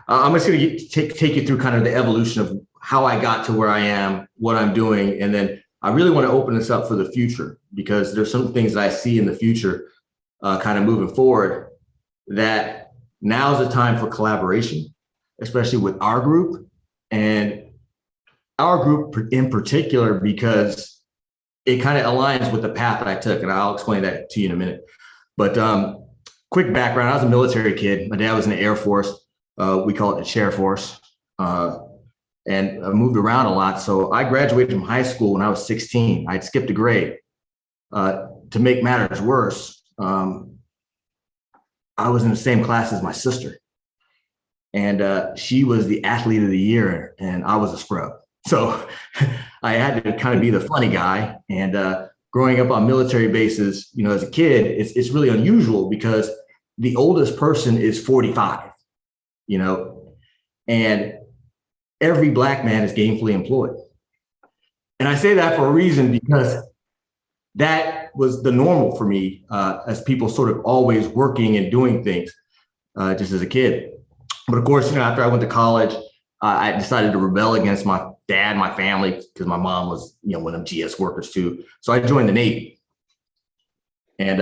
I'm just going to take you through kind of the evolution of how I got to where I am, what I'm doing, and then I really want to open this up for the future because there's some things that I see in the future kind of moving forward that now's the time for collaboration, especially with our group and our group in particular, because it kind of aligns with the path that I took. And I'll explain that to you in a minute. But quick background, I was a military kid. My dad was in the Air Force. We call it the Chair Force. And I moved around a lot. So I graduated from high school when I was 16. I'd skipped a grade. To make matters worse, I was in the same class as my sister. And she was the athlete of the year and I was a scrub. So I had to kind of be the funny guy. And growing up on military bases, you know, as a kid, it's really unusual because the oldest person is 45, you know, and every Black man is gainfully employed. And I say that for a reason because that was the normal for me as people sort of always working and doing things just as a kid. But of course, you know, after I went to college, I decided to rebel against my dad, my family, because my mom was, you know, one of them GS workers too. So I joined the Navy. And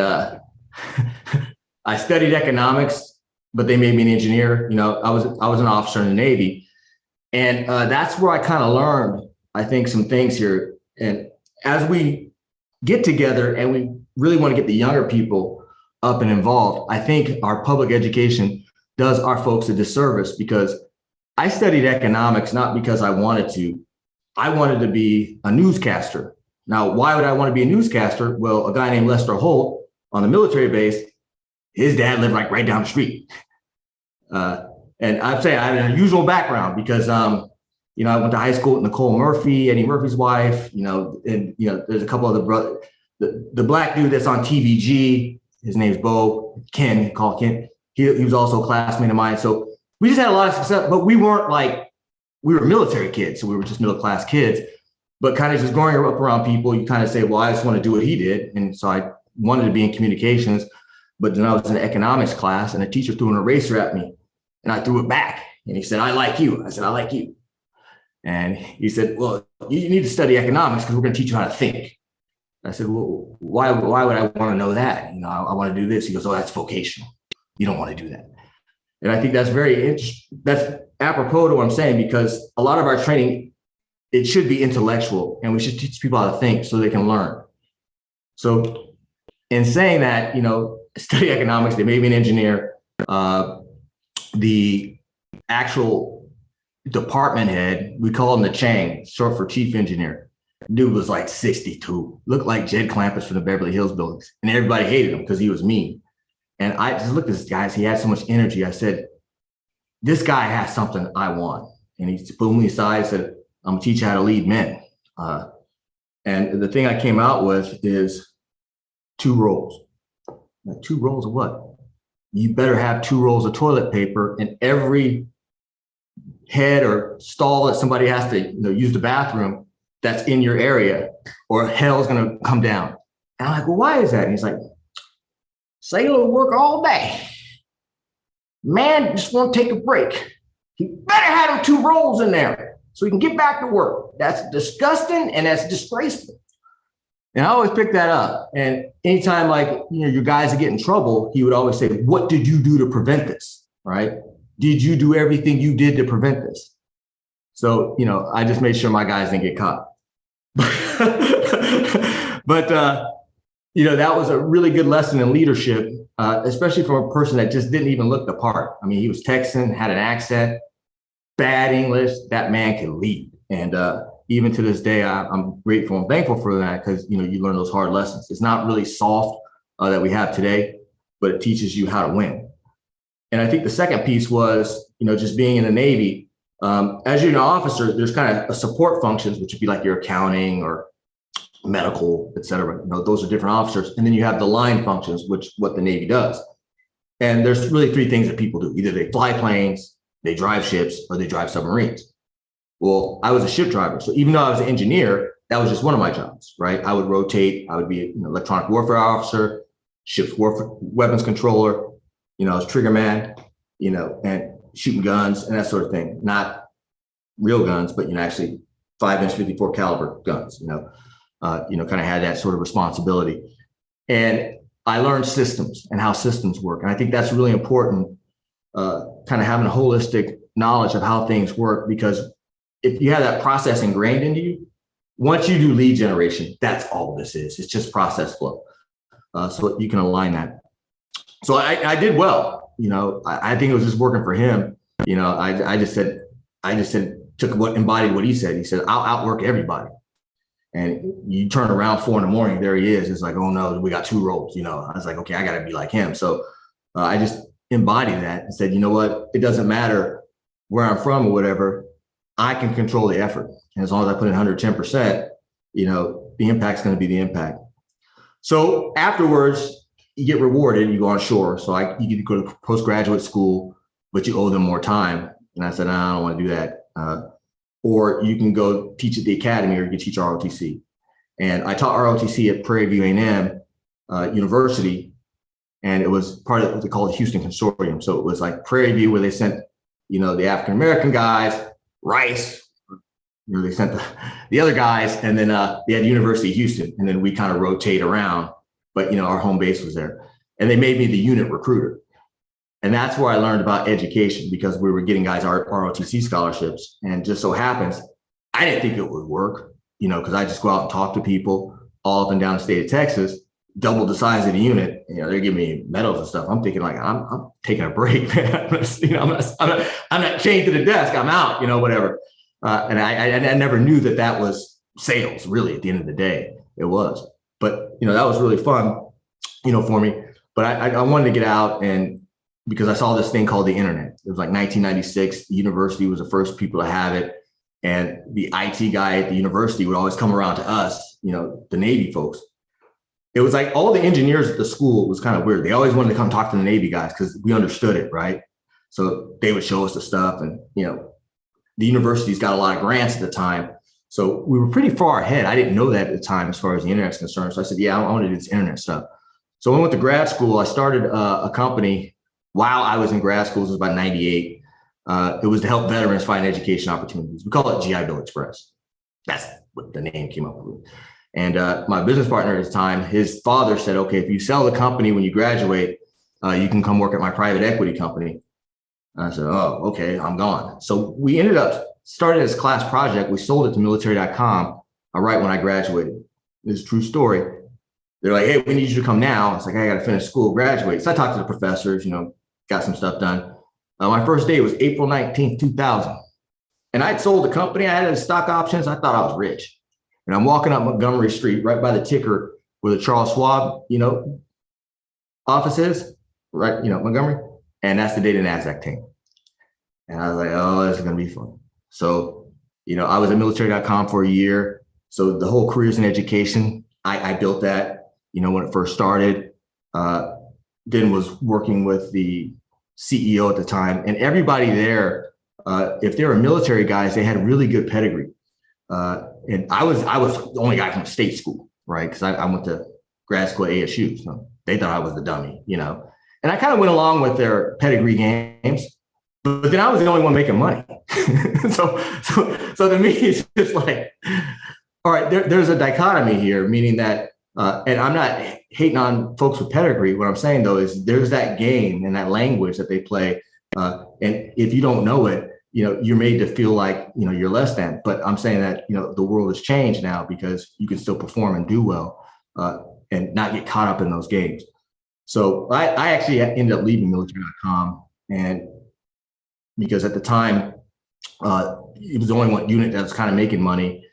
I studied economics, but they made me an engineer. You know, I was an officer in the Navy. And that's where I kind of learned, I think, some things here. And as we get together and we really want to get the younger people up and involved, I think our public education does our folks a disservice because I studied economics not because I wanted to. I wanted to be a newscaster. Now, why would I want to be a newscaster? Well, a guy named Lester Holt on the military base, his dad lived right down the street. And I'd say I had an unusual background because, you know, I went to high school with Nicole Murphy, Eddie Murphy's wife, you know, and, you know, there's a couple other brothers. The Black dude that's on TVG, his name's Ken, call Ken. He was also a classmate of mine. So we just had a lot of success, but we weren't like, we were military kids. So we were just middle-class kids, but kind of just growing up around people, you kind of say, well, I just want to do what he did. And so I wanted to be in communications, but then I was in an economics class and a teacher threw an eraser at me and I threw it back. And he said, I like you. I said, I like you. And he said, well, you need to study economics because we're going to teach you how to think. I said, well, why would I want to know that? You know, I want to do this. He goes, oh, that's vocational. You don't want to do that. And I think that's very interesting. That's apropos to what I'm saying, because a lot of our training, it should be intellectual and we should teach people how to think so they can learn. So in saying that, you know, study economics, they made me an engineer. The actual department head, we call him the Chang, short for chief engineer. Dude was like 62, looked like Jed Clampus from the Beverly Hills buildings. And everybody hated him because he was mean. And I just looked at this guy, he had so much energy. I said, this guy has something I want. And he pulled me aside and said, I'm gonna teach you how to lead men. And the thing I came out with is 2 rolls. Now, 2 rolls of what? You better have 2 rolls of toilet paper in every head or stall that somebody has to, you know, use the bathroom that's in your area, or hell's gonna come down. And I'm like, well, why is that? And he's like, sailor work all day. Man just want to take a break. He better have them 2 rolls in there so he can get back to work. That's disgusting and that's disgraceful. And I always pick that up. And anytime, like, you know, your guys get in trouble, he would always say, what did you do to prevent this? Right? Did you do everything you did to prevent this? So, you know, I just made sure my guys didn't get caught. But you know, that was a really good lesson in leadership, especially from a person that just didn't even look the part. I mean, he was Texan, had an accent, bad English. That man can lead. And even to this day, I'm grateful and thankful for that because, you know, you learn those hard lessons. It's not really soft that we have today, but it teaches you how to win. And I think the second piece was, you know, just being in the Navy. As you're an officer, there's kind of a support functions, which would be like your accounting or medical, et cetera. You know, those are different officers. And then you have the line functions, which what the Navy does. And there's really 3 things that people do. Either they fly planes, they drive ships, or they drive submarines. Well, I was a ship driver. So even though I was an engineer, that was just one of my jobs, right? I would rotate. I would be an electronic warfare officer, ship's warfare, weapons controller, you know, I was trigger man, you know, and shooting guns and that sort of thing. Not real guns, but, actually 5-inch 54 caliber guns, kind of had that sort of responsibility. And I learned systems and how systems work. And I think that's really important, kind of having a holistic knowledge of how things work, because if you have that process ingrained into you, once you do lead generation, that's all this is. It's just process flow. So you can align that. So I did well. I think it was just working for him. I just said, embodied what he said. He said, I'll outwork everybody. And you turn around 4 a.m, there he is. It's like, oh no, we got 2 roles. I was like, okay, I got to be like him. So I just embodied that and said, you know what? It doesn't matter where I'm from or whatever. I can control the effort. And as long as I put in 110%, the impact's going to be the impact. So afterwards, you get rewarded, you go on shore. So you get to go to postgraduate school, but you owe them more time. And I said, no, I don't want to do that. Or you can go teach at the academy, or you can teach ROTC. And I taught ROTC at Prairie View A&M University, and it was part of what they call the Houston Consortium. So it was like Prairie View, where they sent, the African-American guys, Rice, they sent the other guys, and then they had University of Houston, and then we kind of rotate around, but our home base was there. And they made me the unit recruiter. And that's where I learned about education, because we were getting guys ROTC scholarships. And just so happens, I didn't think it would work, because I just go out and talk to people all up and down the state of Texas, double the size of the unit. They're giving me medals and stuff. I'm thinking like, I'm taking a break, man. I'm not chained to the desk. I'm out, whatever. And I never knew that was sales, really. At the end of the day, it was. But that was really fun, for me. But I wanted to get out, and because I saw this thing called the internet. It was like 1996. The university was the first people to have it. And the IT guy at the university would always come around to us, the Navy folks. It was like all the engineers at the school was kind of weird. They always wanted to come talk to the Navy guys because we understood it, right? So they would show us the stuff, and, the university's got a lot of grants at the time. So we were pretty far ahead. I didn't know that at the time as far as the internet's concerned. So I said, yeah, I want to do this internet stuff. So when I went to grad school, I started a company while I was in grad school. This was about 98. It was to help veterans find education opportunities. We call it GI Bill Express. That's what the name came up with. And my business partner at the time, his father said, okay, if you sell the company when you graduate, you can come work at my private equity company. And I said, oh, okay, I'm gone. So we ended up starting this class project. We sold it to military.com right when I graduated. This is a true story. They're like, hey, we need you to come now. It's like, I got to finish school, graduate. So I talked to the professors, got some stuff done. My first day was April 19th, 2000. And I'd sold the company. I had stock options. I thought I was rich. And I'm walking up Montgomery Street, right by the ticker where the Charles Schwab, office is, right, Montgomery. And that's the day the NASDAQ tanked. And I was like, oh, this is going to be fun. So, I was at military.com for a year. So the whole careers in education, I built that, when it first started. Then was working with the CEO at the time, and everybody there, if they were military guys, they had really good pedigree. And I was the only guy from state school, right? Because I went to grad school at ASU, so they thought I was the dummy, And I kind of went along with their pedigree games, but then I was the only one making money. so to me, it's just like, all right, there's a dichotomy here, meaning that, and I'm not hating on folks with pedigree. What I'm saying, though, is there's that game and that language that they play. And if you don't know it, you're made to feel like, you're less than. But I'm saying that, the world has changed now because you can still perform and do well and not get caught up in those games. So I actually ended up leaving military.com, and because at the time, it was the only one unit that was kind of making money,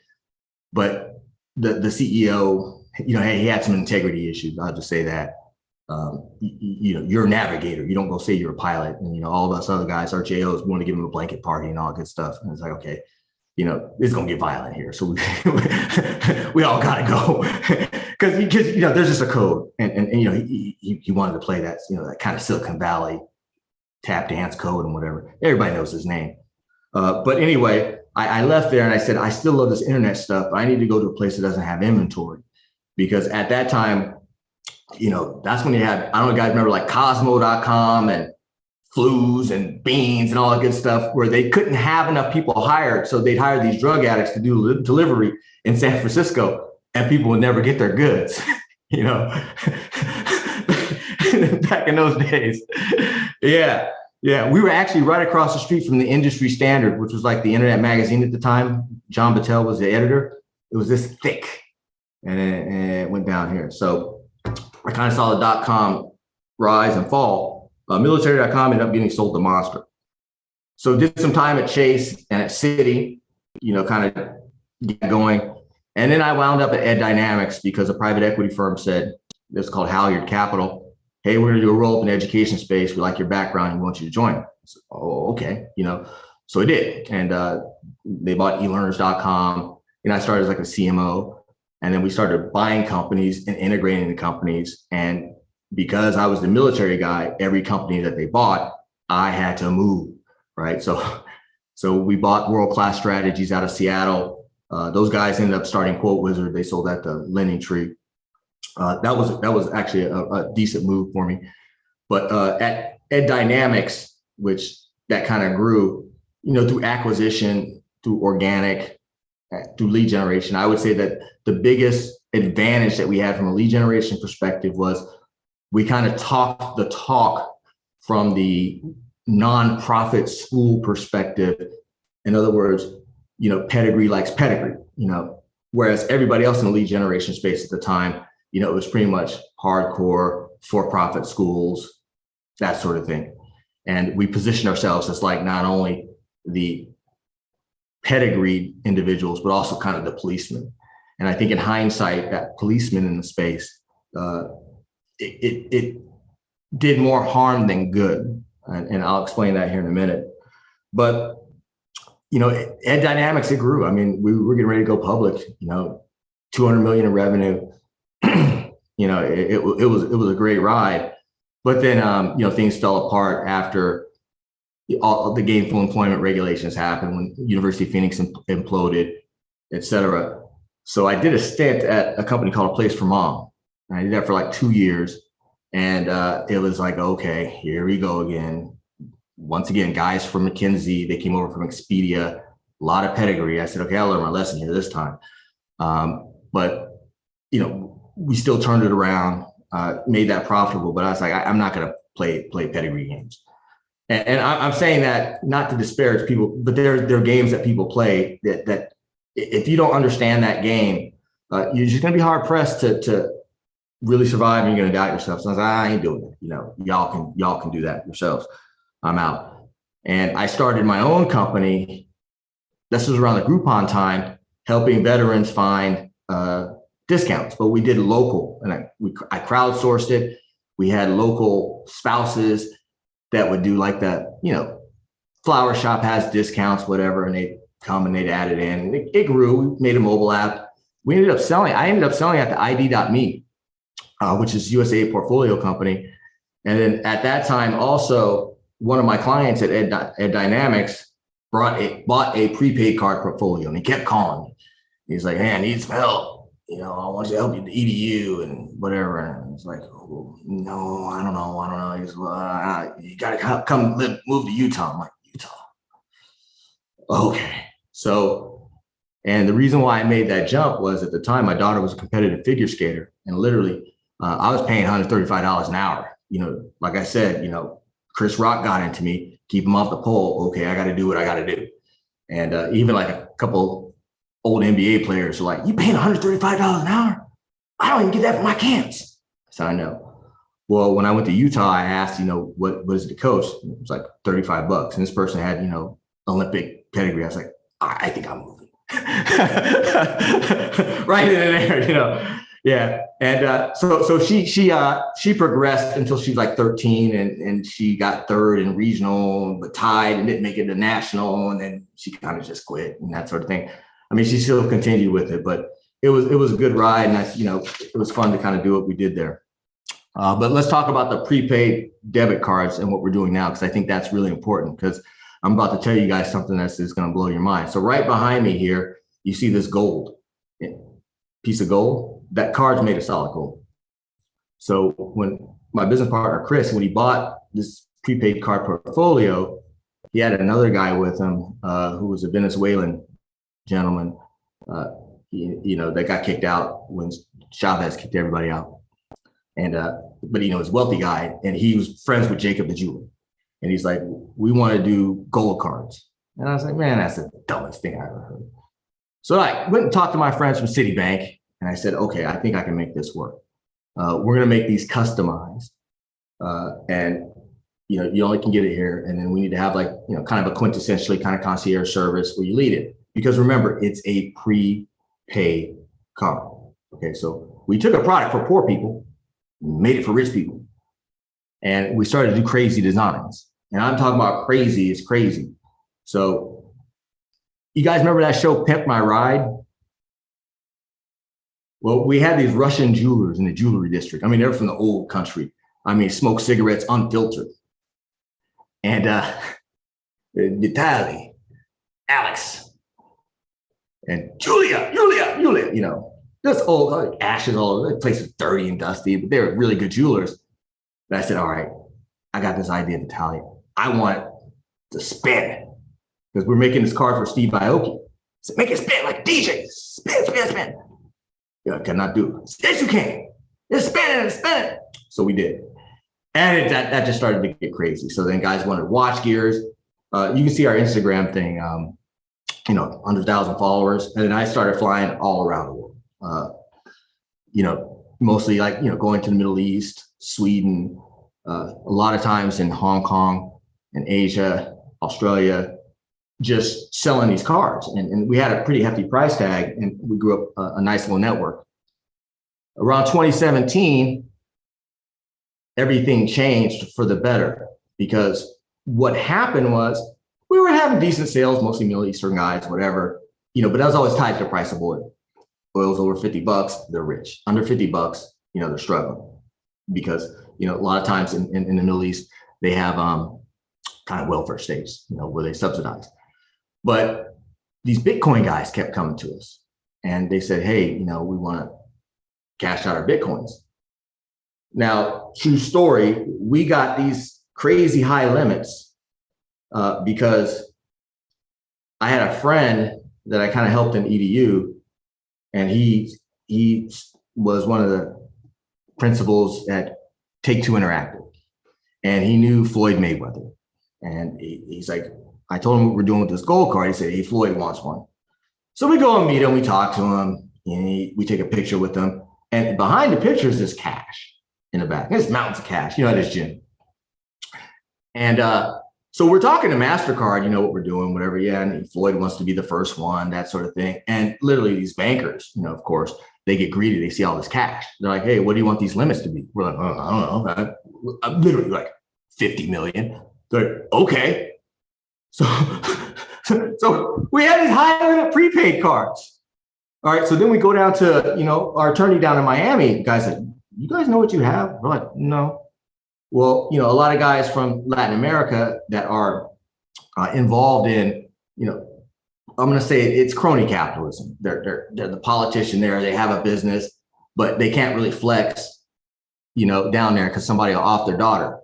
but the CEO, he had some integrity issues. I'll just say that. You're a navigator. You don't go say you're a pilot. And, all of us other guys, our JOs, want to give them a blanket party and all good stuff. And it's like, okay, it's going to get violent here. So we all got to go because there's just a code. And he wanted to play that, that kind of Silicon Valley tap dance code and whatever. Everybody knows his name. But anyway, I left there and I said, I still love this internet stuff, but I need to go to a place that doesn't have inventory. Because at that time, that's when you had, I don't know if you guys remember like Cosmo.com and flus and beans and all that good stuff, where they couldn't have enough people hired. So they'd hire these drug addicts to do delivery in San Francisco, and people would never get their goods, you know, back in those days. Yeah. Yeah. We were actually right across the street from the Industry Standard, which was like the internet magazine at the time. 𝗀𝗲𝗀𝗶 was the editor. It was this thick, and it went down here. So I kind of saw the .com rise and fall. Military.com ended up getting sold to Monster. So did some time at Chase and at Citi, you know, kind of get going. And then I wound up at 𝗟𝗏𝗁𝗍𝒻 because a private equity firm said, it's called Halyard Capital, hey, we're gonna do a roll-up in the education space. We like your background. We want you to join. I said, oh, okay, you know. So I did. And they bought elearners.com. And I started as like a CMO. And then we started buying companies and integrating the companies. And because I was the military guy, every company that they bought, I had to move, right? So we bought World-Class Strategies out of Seattle. Those guys ended up starting Quote Wizard. They sold that to Linktree. That was actually a decent move for me. But at 𝗟𝗏𝗁𝗍𝒻, which that kind of grew, you know, through acquisition, through organic, through lead generation. I would say that the biggest advantage that we had from a lead generation perspective was we kind of talked the talk from the nonprofit school perspective. In other words, you know, pedigree likes pedigree, you know, whereas everybody else in the lead generation space at the time, you know, it was pretty much hardcore for-profit schools, that sort of thing. And we positioned ourselves as like not only the pedigreed individuals, but also kind of the policemen. And I think in hindsight, that policeman in the space, it did more harm than good. And I'll explain that here in a minute. But, you know, 𝗟𝗏𝗁𝗁𝗍𝒻, it grew. I mean, we were getting ready to go public, you know, 200 million in revenue. You know, it was a great ride. But then, you know, things fell apart after all the gainful employment regulations happened, when University of Phoenix imploded, et cetera. So I did a stint at a company called A Place for Mom. And I did that for like 2 years. And it was like, okay, here we go again. Once again, guys from McKinsey, they came over from Expedia, a lot of pedigree. I said, okay, I'll learn my lesson here this time. But, you know, we still turned it around, made that profitable. But I was like, I'm not going to play pedigree games. And I'm saying that not to disparage people, but there are games that people play that if you don't understand that game, you're just going to be hard pressed to really survive, and you're going to doubt yourself. So I was like, I ain't doing it. You know, y'all can do that yourselves. I'm out. And I started my own company. This was around the Groupon time, helping veterans find discounts. But we did local, and I crowdsourced it. We had local spouses that would do like that, you know, flower shop has discounts, whatever, and they'd come and they'd add it in. And it grew. We made a mobile app. I ended up selling at the ID.me, which is USA Portfolio Company. And then at that time, also, one of my clients at 𝗟𝗏𝗁𝗍𝒻 bought a prepaid card portfolio, and he kept calling me. He's like, hey, I need some help. You know, I want you to help you with the EDU and whatever. And it's like, oh, no, I don't know. He's you got to come move to Utah. I'm like, Utah. Okay. So, and the reason why I made that jump was at the time, my daughter was a competitive figure skater, and literally I was paying $135 an hour. You know, like I said, you know, Chris Rock got into me, keep him off the pole. Okay, I got to do what I got to do. And even like a couple old NBA players are like, you paying $135 an hour? I don't even get that for my camps. So I know. Well, when I went to Utah, I asked, you know, what is it to coach? It was like $35. And this person had, you know, Olympic pedigree. I was like, I think I'm moving. Right in there, you know. Yeah. And so she progressed until she was like 13, and she got third in regional, but tied and didn't make it to national. And then she kind of just quit and that sort of thing. I mean, she still continued with it, but it was a good ride, and you know, it was fun to kind of do what we did there. But let's talk about the prepaid debit cards and what we're doing now, because I think that's really important, because I'm about to tell you guys something that's going to blow your mind. So right behind me here, you see this gold piece of gold. That card's made of solid gold. So when my business partner, Chris, when he bought this prepaid card portfolio, he had another guy with him who was a Venezuelan gentleman, that got kicked out when Chavez kicked everybody out. And but he's a wealthy guy, and he was friends with Jacob the jeweler. And he's like, we want to do gold cards. And I was like, man, that's the dumbest thing I ever heard. So I went and talked to my friends from Citibank, and I said, okay, I think I can make this work. We're going to make these customized, and you only can get it here. And then we need to have kind of a quintessentially kind of concierge service where you lead it. Because remember, it's a prepaid card. Okay, so we took a product for poor people, made it for rich people, and we started to do crazy designs. And I'm talking about crazy is crazy. So you guys remember that show, Pimp My Ride? Well, we had these Russian jewelers in the jewelry district. I mean, they're from the old country. I mean, smoke cigarettes unfiltered. And Vitaly, Alex, and Julia, just old ashes all over. The place is dirty and dusty, but they were really good jewelers. And I said, all right, I got this idea, Vitaly. I want to spin, because we're making this card for Steve Aoki. So make it spin like DJ. Spin. I cannot do it. Yes, you can. Just spin it. So we did. And that just started to get crazy. So then guys wanted watch gears. You can see our Instagram thing, 100,000 followers. And then I started flying all around the world. Mostly going to the Middle East, Sweden, a lot of times in Hong Kong and Asia, Australia, just selling these cards. And we had a pretty hefty price tag, and we grew up a nice little network. Around 2017, everything changed for the better, because what happened was we were having decent sales, mostly Middle Eastern guys, whatever, but that was always tied to the price of oil. Oil's over $50, they're rich. Under $50, they're struggling, because, a lot of times in the Middle East, they have kind of welfare states, where they subsidize. But these Bitcoin guys kept coming to us, and they said, hey, we want to cash out our Bitcoins. Now, true story, we got these crazy high limits because I had a friend that I kind of helped in EDU, and he was one of the principals at Take-Two Interactive, and he knew Floyd Mayweather. And he's like, I told him what we're doing with this gold card. He said, hey, Floyd wants one. So we go and meet him, we talk to him, and we take a picture with him. And behind the picture is this cash in the back. There's mountains of cash, at his gym. And so we're talking to MasterCard, what we're doing, whatever. Yeah, and Floyd wants to be the first one, that sort of thing. And literally these bankers, of course, they get greedy. They see all this cash. They're like, hey, what do you want these limits to be? We're like, oh, I don't know. I'm literally like 50 million. They're like, okay. So we had these high limit prepaid cards. All right. So then we go down to, our attorney down in Miami. The guy said, you guys know what you have? We're like, no. Well, a lot of guys from Latin America that are involved in, I'm going to say it's crony capitalism. They're the politician there. They have a business, but they can't really flex, down there because somebody will off their daughter,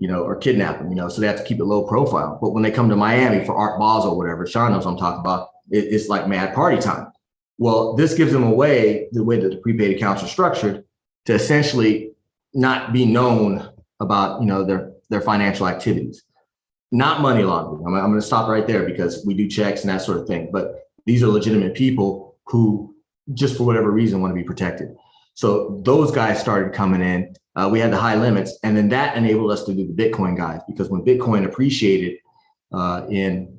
or kidnap them, so they have to keep it low profile. But when they come to Miami for Art Basel or whatever, Sean knows what I'm talking about, it's like mad party time. Well, this gives them a way, the way that the prepaid accounts are structured, to essentially not be known about, their financial activities. Not money laundering. I'm going to stop right there, because we do checks and that sort of thing. But these are legitimate people who, just for whatever reason, want to be protected. So those guys started coming in. We had the high limits, and then that enabled us to do the Bitcoin guys, because when Bitcoin appreciated in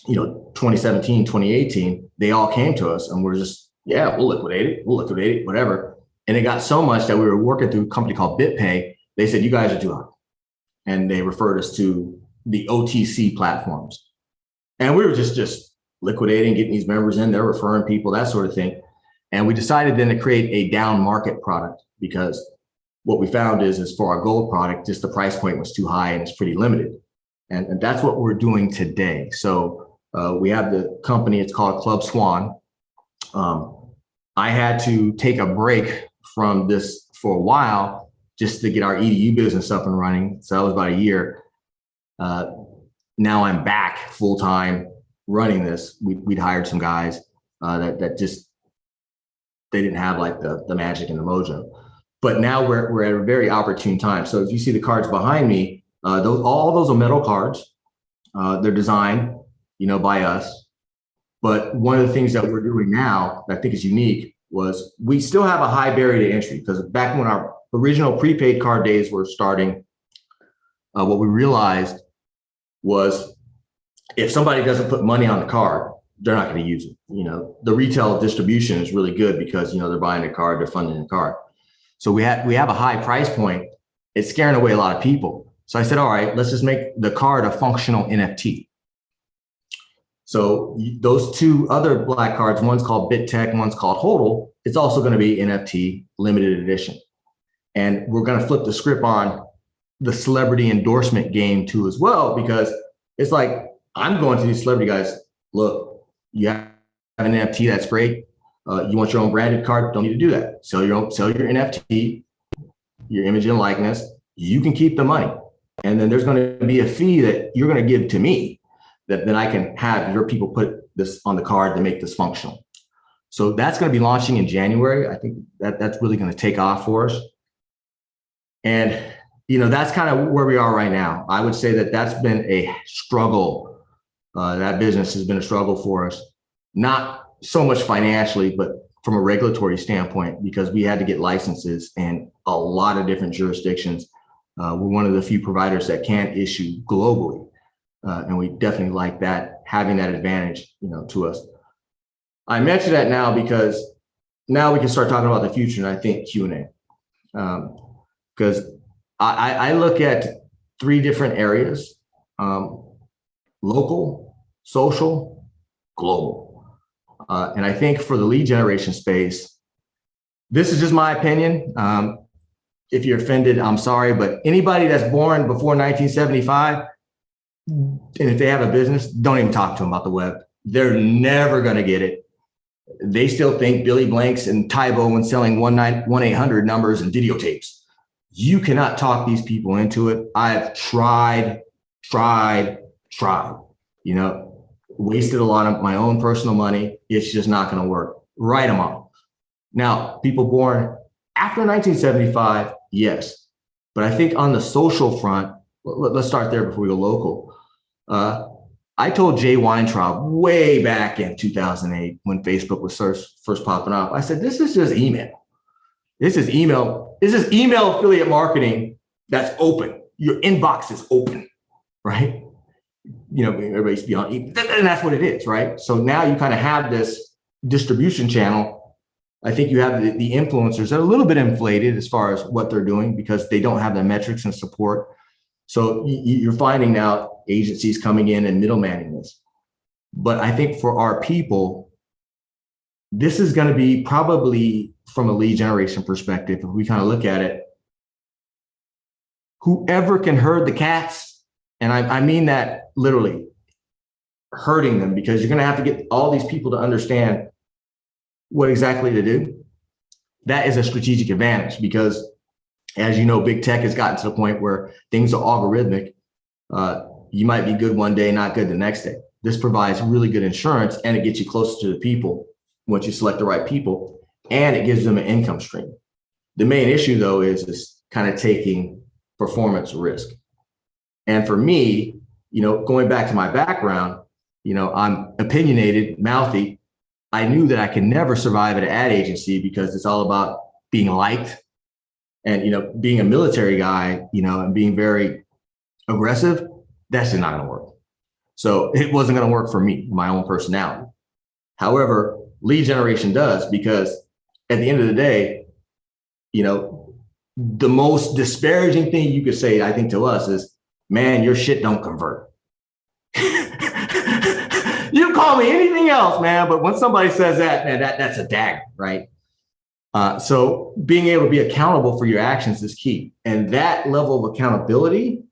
2017, 2018, they all came to us, and we're just, yeah, we'll liquidate it, whatever. And it got so much that we were working through a company called BitPay. They said, you guys are too high. And they referred us to the OTC platforms. And we were just liquidating, getting these members in, they're referring people, that sort of thing. And we decided then to create a down market product, because what we found is for our gold product, just the price point was too high and it's pretty limited. And that's what we're doing today. So we have the company, it's called Club Swan. I had to take a break from this for a while just to get our EDU business up and running. So that was about a year. Now I'm back full time running this. We'd hired some guys that just, they didn't have like the magic and the mojo. But now we're at a very opportune time. So if you see the cards behind me, all those are metal cards. They're designed, by us. But one of the things that we're doing now that I think is unique was we still have a high barrier to entry, because back when our original prepaid card days were starting, what we realized was if somebody doesn't put money on the card, they're not going to use it. The retail distribution is really good because, they're buying a card, they're funding a card. So we have a high price point. It's scaring away a lot of people. So I said, all right, let's just make the card a functional NFT. So those two other black cards, one's called BitTech, one's called HODL. It's also going to be NFT limited edition. And we're going to flip the script on the celebrity endorsement game too as well, because it's like, I'm going to these celebrity guys, look, you have an NFT, that's great. You want your own branded card, don't need to do that. Sell your NFT, your image and likeness, you can keep the money. And then there's going to be a fee that you're going to give to me that then I can have your people put this on the card to make this functional. So that's going to be launching in January. I think that's really going to take off for us. And, that's kind of where we are right now. I would say that that's been a struggle. That business has been a struggle for us, not so much financially, but from a regulatory standpoint, because we had to get licenses in a lot of different jurisdictions. We're one of the few providers that can issue globally. And we definitely like that, having that advantage, to us. I mention that now because now we can start talking about the future, and I think Q&A. Because I look at 3 different areas: local, social, global. And I think for the lead generation space, this is just my opinion. If you're offended, I'm sorry, but anybody that's born before 1975, and if they have a business, don't even talk to them about the web. They're never going to get it. They still think Billy Blanks and Tybo and selling 1-800 numbers and videotapes. You cannot talk these people into it. I've tried, wasted a lot of my own personal money. It's just not going to work. Write them off. Now, people born after 1975, yes. But I think on the social front, let's start there before we go local. I told 𝗀𝗃𝗁 way back in 2008 when Facebook was first popping up, I said, this is just email. This is email affiliate marketing that's open. Your inbox is open, right? Everybody's beyond, and that's what it is, right? So now you kind of have this distribution channel. I think you have the influencers that are a little bit inflated as far as what they're doing because they don't have the metrics and support. So you're finding now agencies coming in and middlemaning this. But I think for our people, this is going to be probably from a lead generation perspective, if we kind of look at it, whoever can herd the cats, and I mean that literally, herding them, because you're going to have to get all these people to understand what exactly to do. That is a strategic advantage because, as you know, big tech has gotten to the point where things are algorithmic. You might be good one day, not good the next day. This provides really good insurance, and it gets you closer to the people once you select the right people, and it gives them an income stream. The main issue, though, is kind of taking performance risk. And for me, going back to my background, I'm opinionated, mouthy. I knew that I could never survive at an ad agency because it's all about being liked and, being a military guy, and being very aggressive. That's just not going to work. So it wasn't going to work for me, my own personality. However, lead generation does, because at the end of the day, the most disparaging thing you could say, I think, to us is, man, your shit don't convert. You call me anything else, man, but when somebody says that, man, that's a dagger, right? So being able to be accountable for your actions is key. And that level of accountability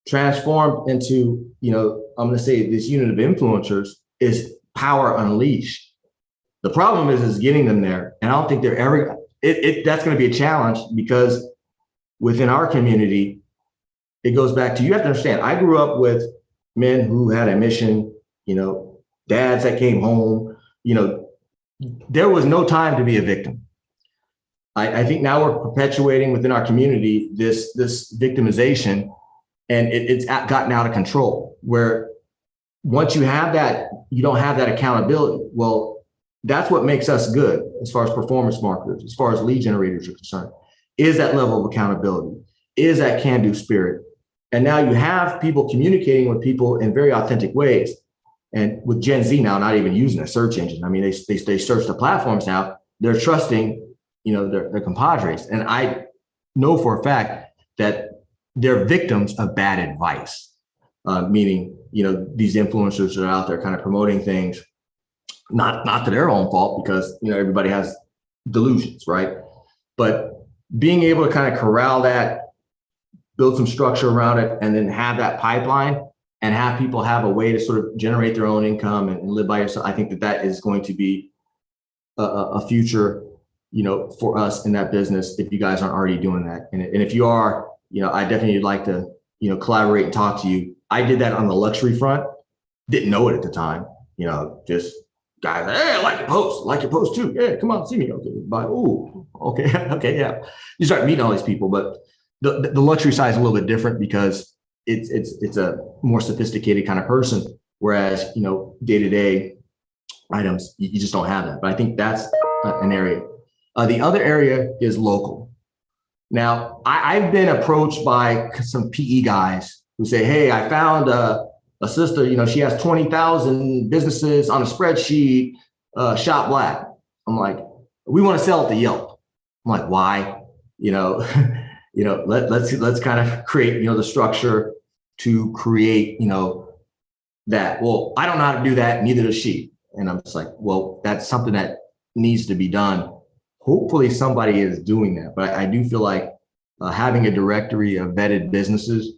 transformed into, I'm going to say this unit of influencers is power unleashed. The problem is getting them there. And I don't think they're ever, that's going to be a challenge, because within our community, it goes back to, you have to understand, I grew up with men who had a mission, dads that came home, there was no time to be a victim. I think now we're perpetuating within our community this victimization, and it's gotten out of control, where once you have that, you don't have that accountability. Well, that's what makes us good as far as performance marketers, as far as lead generators are concerned, is that level of accountability, is that can-do spirit. And now you have people communicating with people in very authentic ways. And with Gen Z now, not even using a search engine. I mean, they search the platforms now. They're trusting, their compadres. And I know for a fact that they're victims of bad advice, meaning, these influencers that are out there kind of promoting things, not to their own fault, because, everybody has delusions, right? But being able to kind of corral that, build some structure around it, and then have that pipeline and have people have a way to sort of generate their own income and live by yourself. I think that is going to be a future, for us in that business, if you guys aren't already doing that. And if you are, I definitely like to, collaborate and talk to you. I did that on the luxury front, didn't know it at the time, just guys, hey, I like your post too. Yeah, come on, see me. Okay, bye. Ooh, okay, okay, yeah. You start meeting all these people, but the luxury side is a little bit different because it's a more sophisticated kind of person, whereas day-to-day items, you just don't have that. But I think that's an area. The other area is local. Now, I've been approached by some PE guys who say, hey, I found a sister, she has 20,000 businesses on a spreadsheet, shop black. I'm like, we want to sell it to Yelp. I'm like, why? Let's kind of create, the structure to create, that. Well, I don't know how to do that. Neither does she. And I'm just like, well, that's something that needs to be done. Hopefully somebody is doing that. But I do feel like having a directory of vetted businesses,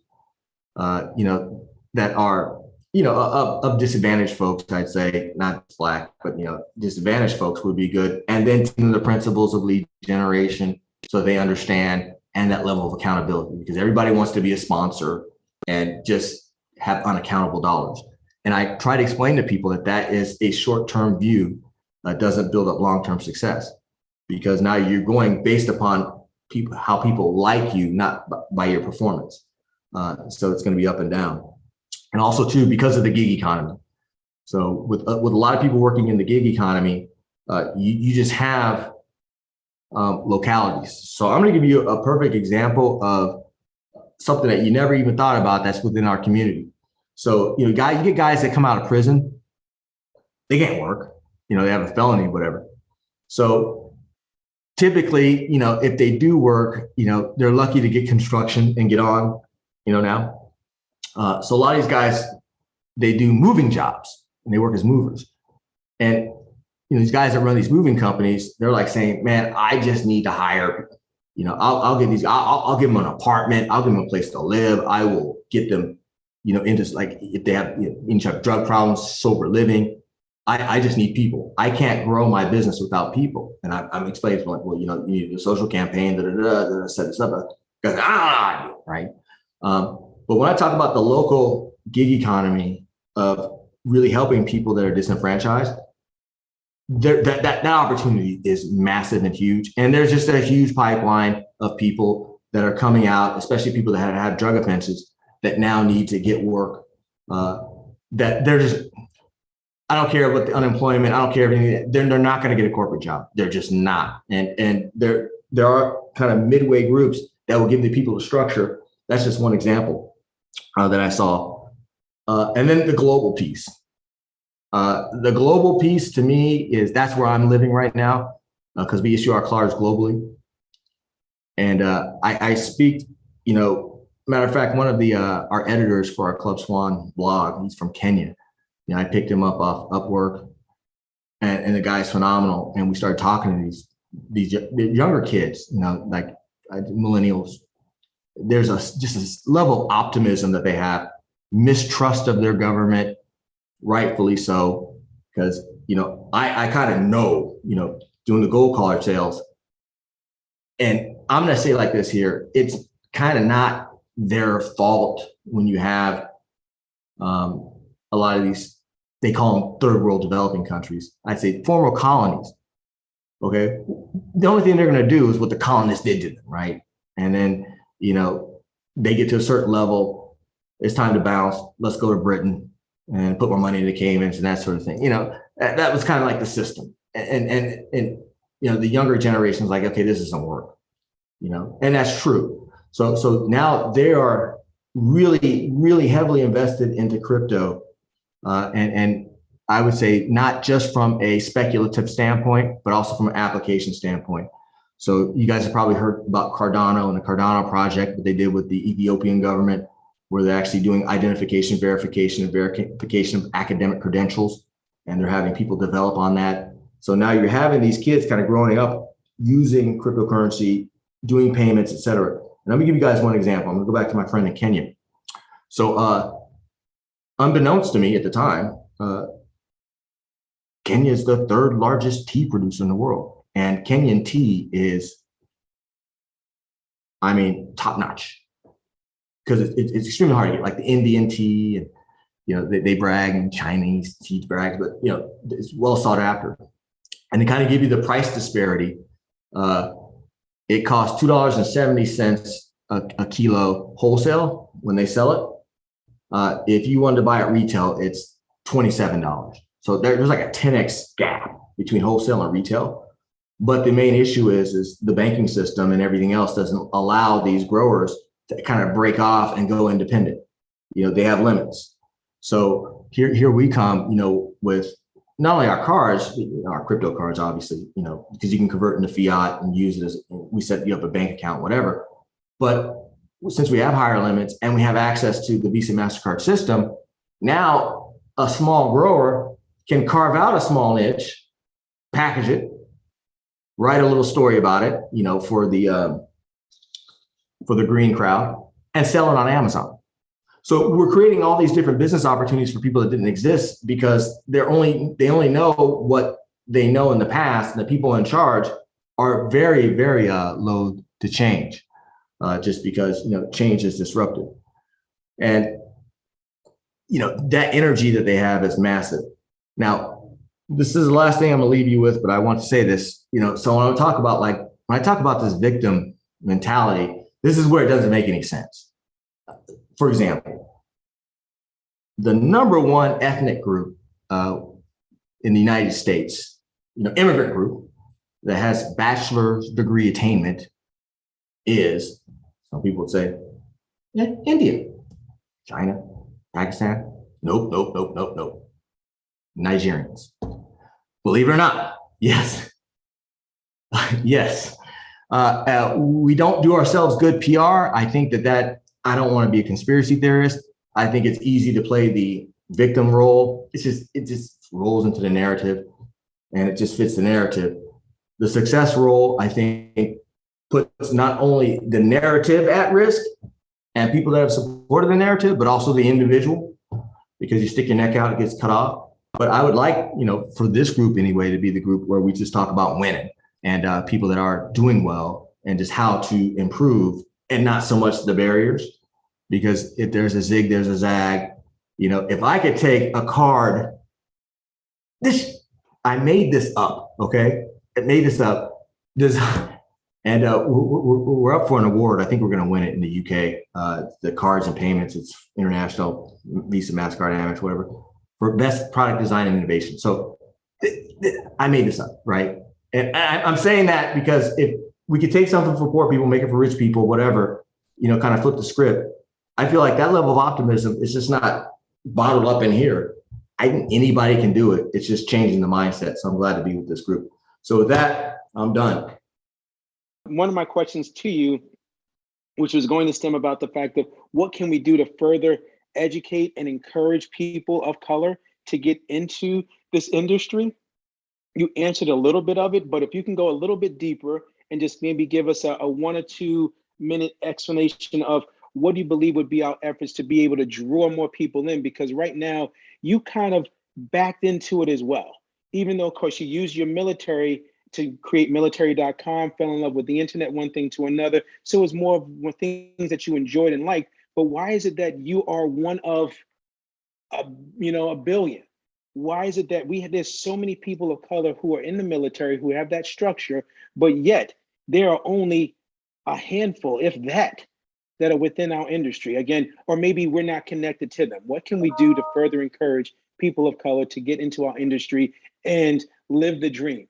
that are, of disadvantaged folks, I'd say, not black, but, disadvantaged folks would be good. And then the principles of lead generation, so they understand, and that level of accountability, because everybody wants to be a sponsor and just have unaccountable dollars. And I try to explain to people that is a short-term view that doesn't build up long-term success, because now you're going based upon how people like you, not by your performance. So it's going to be up and down. And also too, because of the gig economy. So with a lot of people working in the gig economy, you just have localities. So I'm going to give you a perfect example of something that you never even thought about that's within our community. So, you get guys that come out of prison, they can't work, they have a felony, whatever. So typically, if they do work, they're lucky to get construction and get on, now. So a lot of these guys, they do moving jobs and they work as movers. And these guys that run these moving companies, they're like saying, man, I just need to hire, I'll give I'll give them an apartment. I'll give them a place to live. I will get them, into, like, if they have, drug problems, sober living. I just need people. I can't grow my business without people. And I'm explaining to them, like, well, you need a social campaign, set this up. Right. But when I talk about the local gig economy of really helping people that are disenfranchised, that opportunity is massive and huge. And there's just a huge pipeline of people that are coming out, especially people that have drug offenses, that now need to get work. That they're just, I don't care about the unemployment. I don't care anything. They're not going to get a corporate job. They're just not. And there are kind of midway groups that will give the people a structure. That's just one example that I saw. And then the global piece. The global piece to me that's where I'm living right now, because we issue our cards globally. And I speak, matter of fact, one of our editors for our 𝗀𝗲𝘁'𝘀 blog, he's from Kenya. I picked him up off Upwork, and the guy's phenomenal. And we started talking to these younger kids, like millennials. There's just a level of optimism that they have, mistrust of their government, rightfully so, because I kind of know, doing the gold collar sales, and I'm going to say like this here, it's kind of not their fault when you have a lot of these, they call them third world developing countries. I'd say former colonies. Okay. The only thing they're going to do is what the colonists did to them, right? And then, they get to a certain level, it's time to bounce. Let's go to Britain and put more money in the Caymans and that sort of thing. That was kind of like the system. And the younger generation's like, okay, this doesn't work, and that's true. So now they are really, really heavily invested into crypto. And I would say not just from a speculative standpoint, but also from an application standpoint. So you guys have probably heard about Cardano and the Cardano project that they did with the Ethiopian government, where they're actually doing identification, verification, and verification of academic credentials. And they're having people develop on that. So now you're having these kids kind of growing up using cryptocurrency, doing payments, et cetera. And let me give you guys one example. I'm gonna go back to my friend in Kenya. So unbeknownst to me at the time, Kenya is the third largest tea producer in the world. And Kenyan tea is, top notch. Because it's extremely hard to get, like the Indian tea, and they brag, and Chinese tea brags, but it's well sought after. And to kind of give you the price disparity, it costs $2.70 a kilo wholesale when they sell it. If you wanted to buy it retail, it's $27. So there's like a 10x gap between wholesale and retail. But the main issue is the banking system and everything else doesn't allow these growers to kind of break off and go independent. They have limits. So here we come, with not only our cards, our crypto cards, obviously, because you can convert into fiat and use it as, we set you up a bank account, whatever. But since we have higher limits and we have access to the Visa MasterCard system, now a small grower can carve out a small niche, package it, write a little story about it, for the green crowd, and sell it on Amazon. So we're creating all these different business opportunities for people that didn't exist because they only know what they know in the past, and the people in charge are very, very loath to change, just because change is disruptive, and that energy that they have is massive. Now, this is the last thing I'm going to leave you with, but I want to say this. So when I talk about this victim mentality, this is where it doesn't make any sense. For example, the number one ethnic group in the United States, immigrant group that has bachelor's degree attainment is, some people would say, India, China, Pakistan. Nope. Nigerians. Believe it or not, yes. Yes. We don't do ourselves good PR. I think that I don't want to be a conspiracy theorist. I think it's easy to play the victim role. It just rolls into the narrative, and it just fits the narrative. The success role, I think, puts not only the narrative at risk and people that have supported the narrative, but also the individual, because you stick your neck out, it gets cut off. But I would like, for this group anyway, to be the group where we just talk about winning and people that are doing well and just how to improve, and not so much the barriers. Because if there's a zig, there's a zag. If I could take a card, I made this up, okay? I made this up. And we're up for an award. I think we're going to win it in the UK. The cards and payments, it's international, Visa, MasterCard, Amex, whatever, for best product design and innovation. So I made this up, right? And I'm saying that because if we could take something for poor people, make it for rich people, whatever, kind of flip the script. I feel like that level of optimism is just not bottled up in here. I think anybody can do it. It's just changing the mindset. So I'm glad to be with this group. So with that, I'm done. One of my questions to you, which was going to stem about the fact of what can we do to further educate and encourage people of color to get into this industry? You answered a little bit of it, but if you can go a little bit deeper and just maybe give us a 1 or 2 minute explanation of what do you believe would be our efforts to be able to draw more people in? Because right now you kind of backed into it as well, even though of course you use your military to create military.com, fell in love with the internet, one thing to another. So it's more of things that you enjoyed and liked. But why is it that you are one of a billion? Why is it that there's so many people of color who are in the military who have that structure, but yet there are only a handful, if that are within our industry? Again, or maybe we're not connected to them. What can we do to further encourage people of color to get into our industry and live the dream?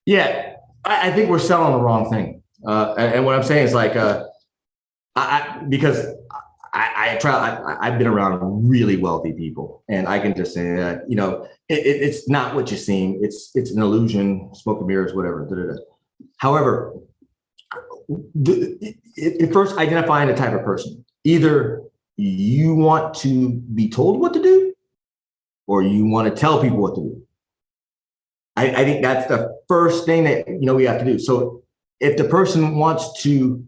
Yeah, I think we're selling the wrong thing. And what I'm saying is like, because I've been around really wealthy people, and I can just say that, it's not what you seem. It's an illusion, smoke and mirrors, whatever. Da, da, da. However, first identifying the type of person. Either you want to be told what to do, or you want to tell people what to do. I think that's the first thing that we have to do. So if the person wants to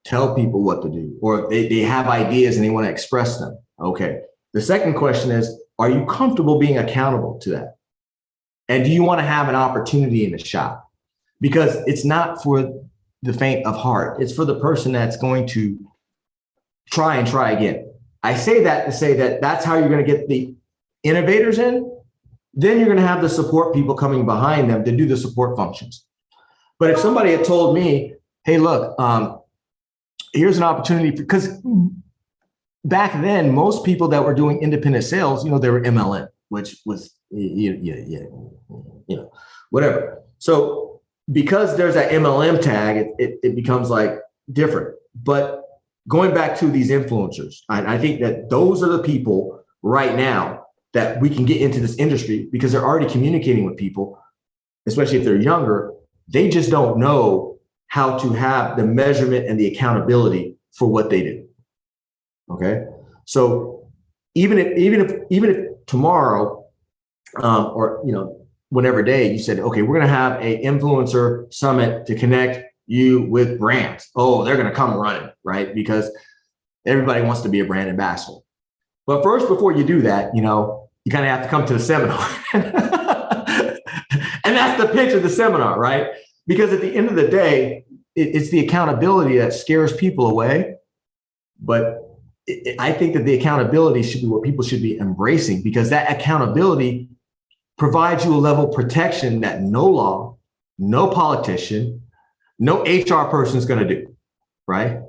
tell people what to do, or they have ideas and they want to express them, okay. The second question is, are you comfortable being accountable to that? And do you want to have an opportunity in the shop? Because it's not for the faint of heart. It's for the person that's going to try and try again. I say that to say that that's how you're going to get the innovators in. Then you're going to have the support people coming behind them to do the support functions. But if somebody had told me, hey, look, here's an opportunity, because back then, most people that were doing independent sales, they were MLM, which was, whatever. So because there's that MLM tag, it becomes like different. But going back to these influencers, I think that those are the people right now that we can get into this industry, because they're already communicating with people, especially if they're younger. They just don't know how to have the measurement and the accountability for what they do. Okay. So even if tomorrow, or whatever day you said, okay, we're going to have a influencer summit to connect you with brands. Oh, they're going to come running, right? Because everybody wants to be a brand ambassador. But first, before you do that, you kind of have to come to the seminar. And that's the pitch of the seminar, right? Because at the end of the day, it's the accountability that scares people away. But I think that the accountability should be what people should be embracing, because that accountability provides you a level of protection that no law, no politician, no HR person is going to do, right?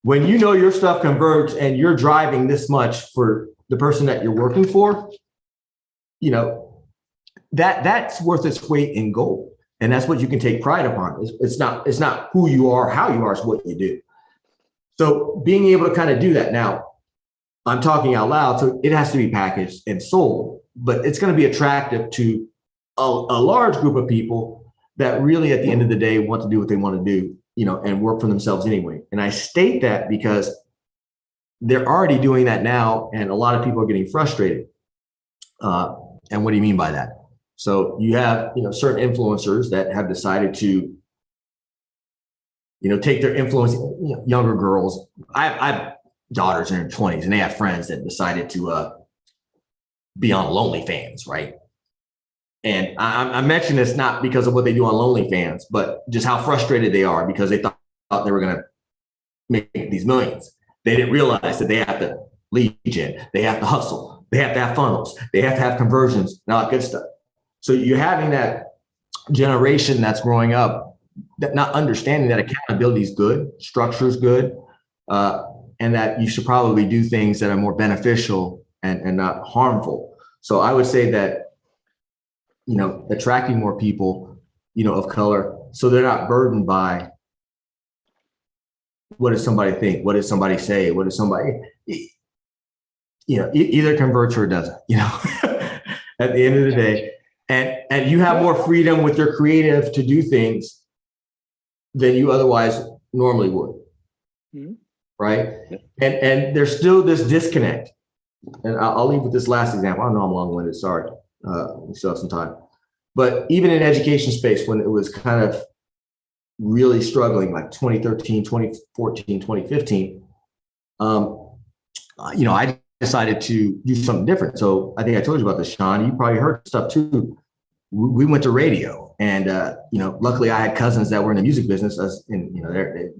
When your stuff converts and you're driving this much for the person that you're working for, that's worth its weight in gold. And that's what you can take pride upon. It's not who you are, how you are, it's what you do. So being able to kind of do that. Now, I'm talking out loud, so it has to be packaged and sold, but it's going to be attractive to a large group of people that really, at the end of the day, want to do what they want to do, and work for themselves anyway. And I state that because they're already doing that now, and a lot of people are getting frustrated. And what do you mean by that? So you have, certain influencers that have decided to, take their influence, younger girls. I have daughters in their 20s, and they have friends that decided to be on OnlyFans, right? And I mention this not because of what they do on OnlyFans, but just how frustrated they are, because they thought they were going to make these millions. They didn't realize that they have to lead gen, they have to hustle, they have to have funnels, they have to have conversions, and all that good stuff. So you're having that generation that's growing up that not understanding that accountability is good, structure is good, and that you should probably do things that are more beneficial and not harmful. So I would say that, attracting more people, of color, so they're not burdened by what does somebody think, what does somebody say, what does somebody, either converts or it doesn't, at the end of the day. And you have more freedom with your creative to do things than you otherwise normally would. Mm-hmm. Right? And there's still this disconnect. And I'll leave with this last example. I know I'm long-winded, sorry. We still have some time. But even in education space, when it was kind of really struggling, like 2013, 2014, 2015, I decided to do something different. So I think I told you about this, Sean. You probably heard stuff too. we went to radio, and luckily I had cousins that were in the music business, and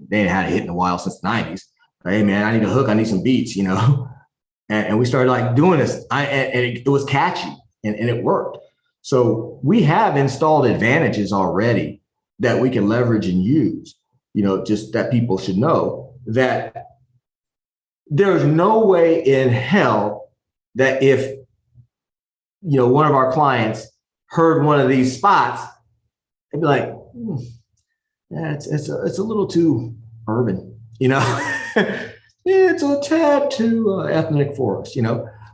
they hadn't had a hit in a while since the 90s. Hey man, I need a hook, I need some beats, and we started like doing this. It was catchy, and it worked. So we have installed advantages already that we can leverage and use. Just that people should know that there's no way in hell that if one of our clients heard one of these spots, they'd be like, yeah, it's a little too urban, it's a tad too ethnic for us,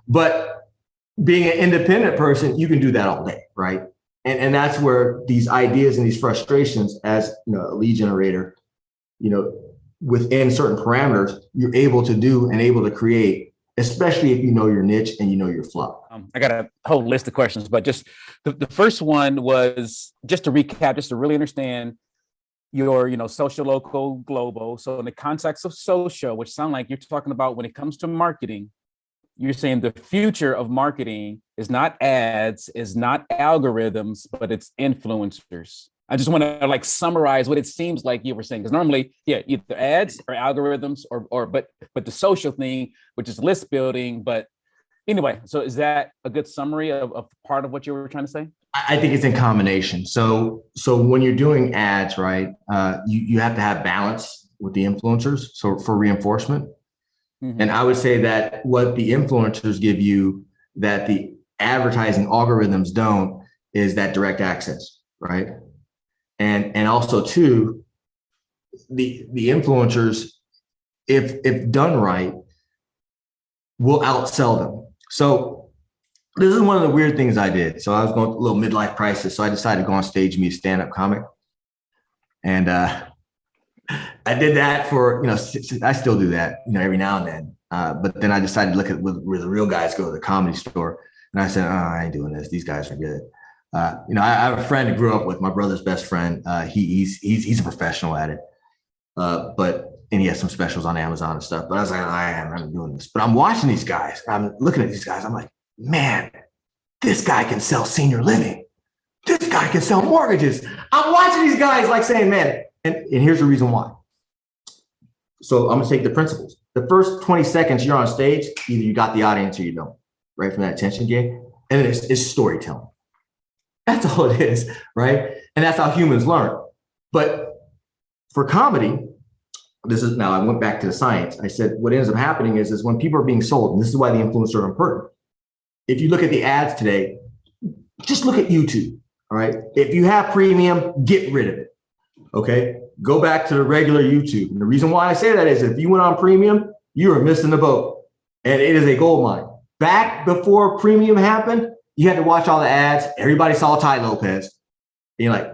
but being an independent person, you can do that all day, right? And that's where these ideas and these frustrations as a lead generator, within certain parameters, you're able to do and able to create, especially if you know your niche and you know your flow. I got a whole list of questions, but just the first one was just to recap, just to really understand your, social, local, global. So in the context of social, which sound like you're talking about when it comes to marketing, you're saying the future of marketing is not ads, is not algorithms, but it's influencers. I just want to summarize what it seems like you were saying, because normally, yeah, either ads or algorithms but the social thing, which is list building. But anyway, so is that a good summary of part of what you were trying to say? I think it's in combination. So when you're doing ads, right, you have to have balance with the influencers. So for reinforcement. Mm-hmm. And I would say that what the influencers give you that the advertising algorithms don't is that direct access, right? And also too, the influencers, if done right, will outsell them. So this is one of the weird things I did. So I was going through a little midlife crisis. So I decided to go on stage and be a stand-up comic. And I did that for, I still do that, every now and then. But then I decided to look at where the real guys go to the comedy store. And I said, I ain't doing this. These guys are good. I have a friend I grew up with, my brother's best friend. He's a professional at it. And he has some specials on Amazon and stuff. But I was like, I'm doing this. But I'm watching these guys. I'm looking at these guys. I'm like, man, this guy can sell senior living. This guy can sell mortgages. I'm watching these guys like saying, man, and here's the reason why. So I'm gonna take the principles. The first 20 seconds you're on stage, either you got the audience or you don't, right, from that attention game. And it's storytelling. That's all it is, right? And that's how humans learn. But for comedy, now I went back to the science. I said, what ends up happening is when people are being sold, and this is why the influencers are important. If you look at the ads today, just look at YouTube, all right? If you have premium, get rid of it, okay? Go back to the regular YouTube. And the reason why I say that is if you went on premium, you are missing the boat. And it is a gold mine. Back before premium happened, you had to watch all the ads. Everybody saw Ty Lopez. And you're like,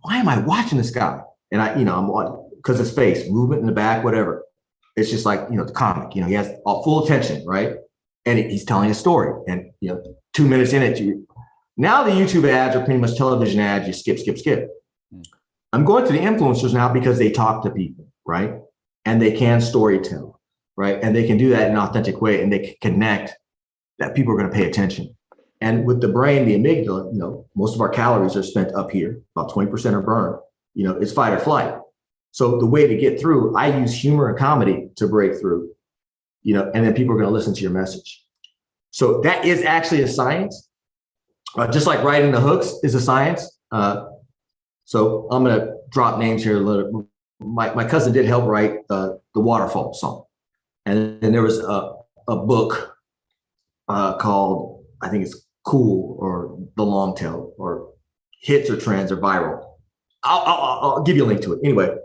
why am I watching this guy? And I'm watching because his face, movement in the back, whatever. It's just like, the comic, he has all full attention, right? And he's telling a story. And, 2 minutes in it, now the YouTube ads are pretty much television ads. You skip. I'm going to the influencers now because they talk to people, right? And they can storytell, right? And they can do that in an authentic way, and they can connect that people are going to pay attention. And with the brain, the amygdala, most of our calories are spent up here, about 20% are burned. It's fight or flight. So the way to get through, I use humor and comedy to break through, and then people are going to listen to your message. So that is actually a science, just like writing the hooks is a science. So I'm going to drop names here a little. My cousin did help write the Waterfall song. And then there was a book called, I think it's Cool or The Long Tail or Hits or Trends or Viral. I'll give you a link to it. Anyway,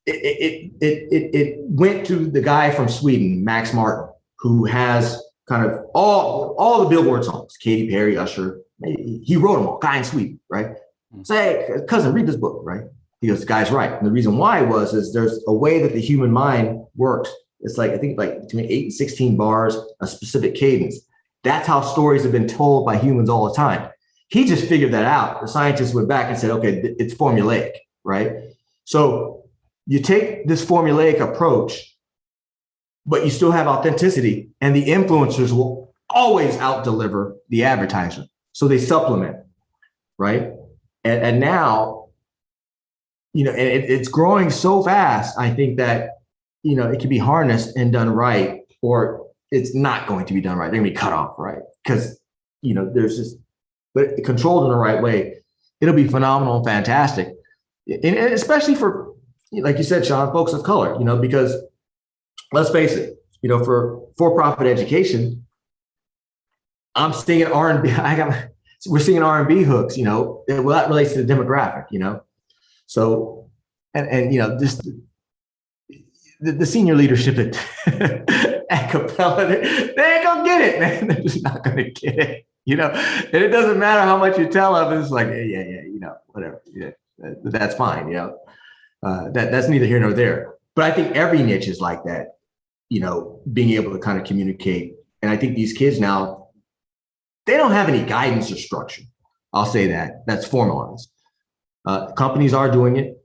it went to the guy from Sweden, Max Martin, who has kind of all the Billboard songs, Katy Perry, Usher. He wrote them all, guy in Sweden, right? Say, hey, cousin, read this book, right? He goes, the guy's right. And the reason why is there's a way that the human mind works. It's like, I think between 8 and 16 bars, a specific cadence. That's how stories have been told by humans all the time. He just figured that out. The scientists went back and said, okay, it's formulaic, right? So you take this formulaic approach, but you still have authenticity, and the influencers will always out-deliver the advertiser. So they supplement. right? And now, you know, and it's growing so fast. I think that, you know, it can be harnessed and done right, or it's not going to be done right. They're gonna be cut off, right? Because, you know, there's just, but controlled in the right way, it'll be phenomenal and fantastic. And especially for, like you said, Sean, folks of color, you know, because let's face it, you know, for-profit education, I'm singing R&B. We're singing R&B hooks, you know, well, that relates to the demographic, you know. So, and you know, just the senior leadership at Capella, they ain't gonna get it, man. They're just not gonna get it, you know. And it doesn't matter how much you tell them. It's like, yeah, you know, whatever. Yeah, that's fine, you know. That's neither here nor there. But I think every niche is like that, you know, being able to kind of communicate. And I think these kids now, they don't have any guidance or structure. I'll say that. That's formalized. Companies are doing it,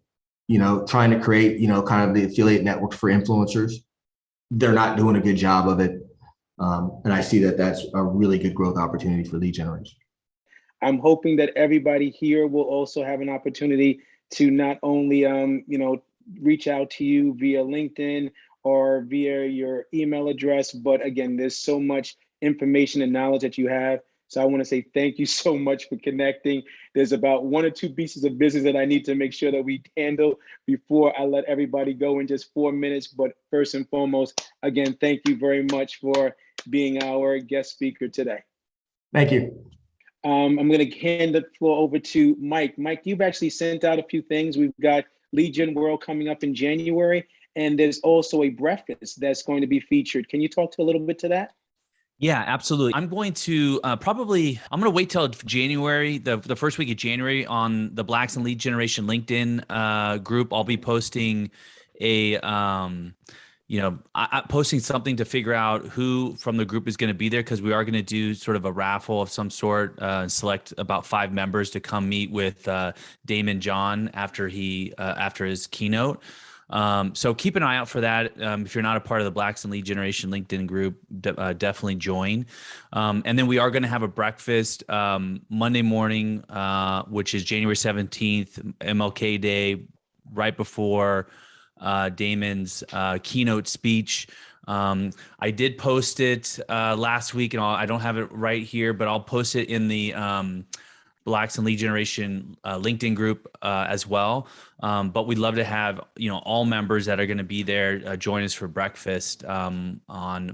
you know, trying to create, you know, kind of the affiliate network for influencers. They're not doing a good job of it. And I see that that's a really good growth opportunity for lead generation. I'm hoping that everybody here will also have an opportunity to not only, you know, reach out to you via LinkedIn or via your email address, but again, there's so much information and knowledge that you have. So I want to say thank you so much for connecting. There's about 1 or 2 pieces of business that I need to make sure that we handle before I let everybody go in just 4 minutes. But first and foremost, again, thank you very much for being our guest speaker today. Thank you. I'm going to hand the floor over to Mike. Mike, you've actually sent out a few things. We've got Lead Gen World coming up in January, and there's also a breakfast that's going to be featured. Can you talk to a little bit to that? Yeah, absolutely. I'm going to I'm going to wait till January, the first week of January, on the Blacks and Lead Generation LinkedIn group. I'll be posting a you know, posting something to figure out who from the group is going to be there, because we are going to do sort of a raffle of some sort, select about 5 members to come meet with Damon John after his keynote. So keep an eye out for that. If you're not a part of the Blacks and Lead Generation LinkedIn group, definitely join. And then we are going to have a breakfast Monday morning, which is January 17th, MLK Day, right before Damon's keynote speech. I did post it last week, and I don't have it right here, but I'll post it in the Blacks and Lead Generation LinkedIn group as well. But we'd love to have, you know, all members that are going to be there join us for breakfast on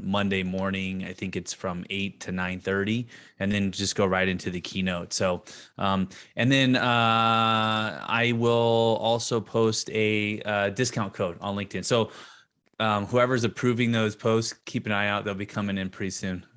Monday morning. I think it's from 8 to 9:30, and then just go right into the keynote. So, and then I will also post a discount code on LinkedIn. So whoever's approving those posts, keep an eye out. They'll be coming in pretty soon.